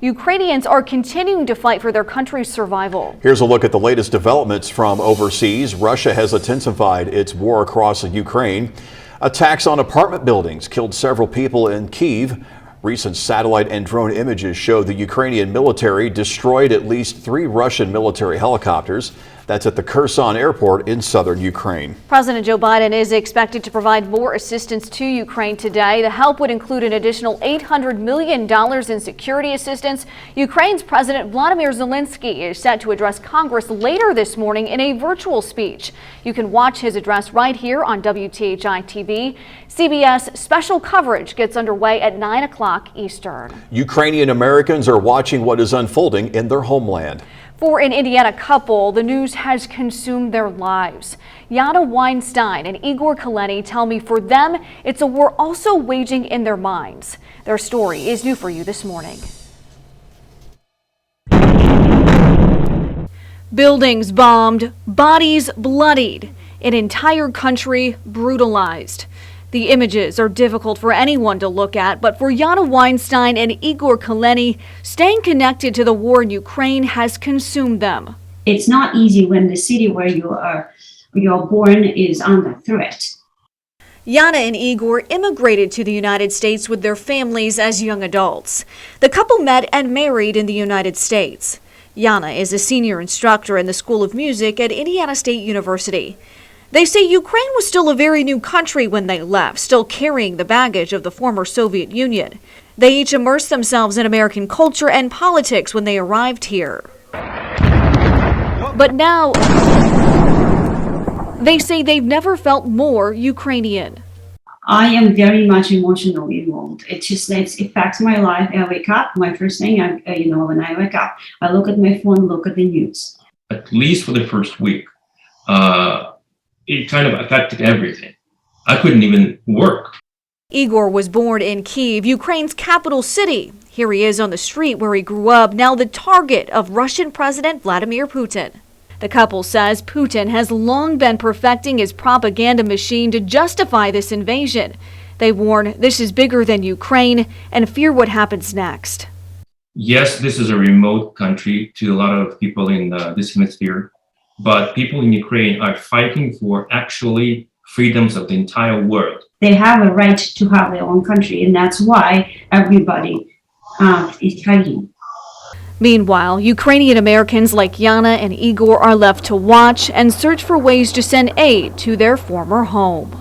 Ukrainians are continuing to fight for their country's survival. Here's a look at the latest developments from overseas. Russia has intensified its war across Ukraine. Attacks on apartment buildings killed several people in Kyiv. Recent satellite and drone images show the Ukrainian military destroyed at least 3 Russian military helicopters. That's at the Kherson airport in southern Ukraine. President Joe Biden is expected to provide more assistance to Ukraine today. The help would include an additional $800 million in security assistance. Ukraine's President Vladimir Zelensky is set to address Congress later this morning in a virtual speech. You can watch his address right here on WTHI-TV. CBS special coverage gets underway at 9 o'clock Eastern. Ukrainian Americans are watching what is unfolding in their homeland. For an Indiana couple, the news has consumed their lives. Yana Weinstein and Igor Kaleni tell me for them, it's a war also waging in their minds. Their story is new for you this morning. Buildings bombed, bodies bloodied, an entire country brutalized. The images are difficult for anyone to look at, but for Yana Weinstein and Igor Kaleni, staying connected to the war in Ukraine has consumed them. It's not easy when the city where you're born is under threat. Yana and Igor immigrated to the United States with their families as young adults. The couple met and married in the United States. Yana is a senior instructor in the School of Music at Indiana State University. They say Ukraine was still a very new country when they left, still carrying the baggage of the former Soviet Union. They each immersed themselves in American culture and politics when they arrived here. But now, they say they've never felt more Ukrainian. I am very much emotionally involved. It affects my life. I wake up, my first thing, when I wake up, I look at my phone, look at the news. At least for the first week. It kind of affected everything. I couldn't even work. Igor was born in Kyiv, Ukraine's capital city. Here he is on the street where he grew up, now the target of Russian President Vladimir Putin. The couple says Putin has long been perfecting his propaganda machine to justify this invasion. They warn this is bigger than Ukraine and fear what happens next. Yes, this is a remote country to a lot of people in this hemisphere. But people in Ukraine are fighting for actually freedoms of the entire world. They have a right to have their own country, and that's why everybody is fighting. Meanwhile, Ukrainian Americans like Yana and Igor are left to watch and search for ways to send aid to their former home.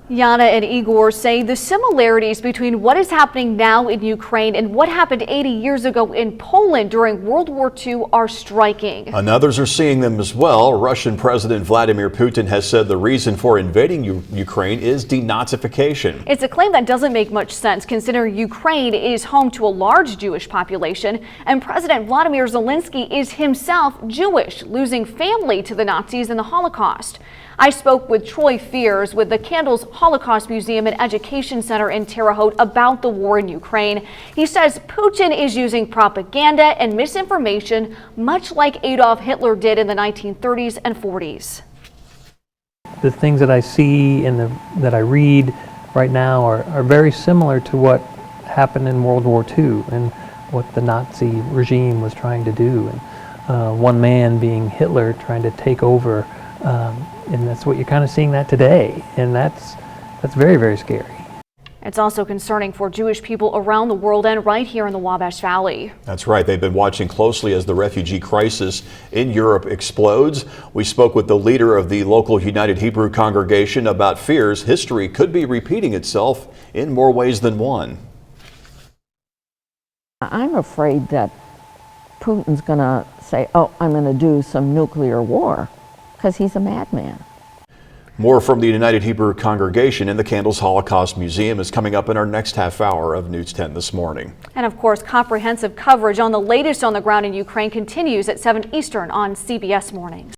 Yana and Igor say the similarities between what is happening now in Ukraine and what happened 80 years ago in Poland during World War II are striking. And others are seeing them as well. Russian President Vladimir Putin has said the reason for invading Ukraine is denazification. It's a claim that doesn't make much sense considering Ukraine is home to a large Jewish population and President Vladimir Zelensky is himself Jewish, losing family to the Nazis in the Holocaust. I spoke with Troy Fears with the Candles Holocaust Museum and Education Center in Terre Haute about the war in Ukraine. He says Putin is using propaganda and misinformation, much like Adolf Hitler did in the 1930s and 40s. The things that I see and that I read right now are very similar to what happened in World War II and what the Nazi regime was trying to do. And one man being Hitler trying to take over. And that's what you're kind of seeing that today, and that's very, very scary. It's also concerning for Jewish people around the world and right here in the Wabash Valley. That's right. They've been watching closely as the refugee crisis in Europe explodes. We spoke with the leader of the local United Hebrew congregation about fears history could be repeating itself in more ways than one. I'm afraid that Putin's going to say, oh, I'm going to do some nuclear war. Because he's a madman. More from the United Hebrew congregation in the Candles Holocaust Museum is coming up in our next half hour of News 10 this morning. And of course, comprehensive coverage on the latest on the ground in Ukraine continues at 7 Eastern on CBS Mornings.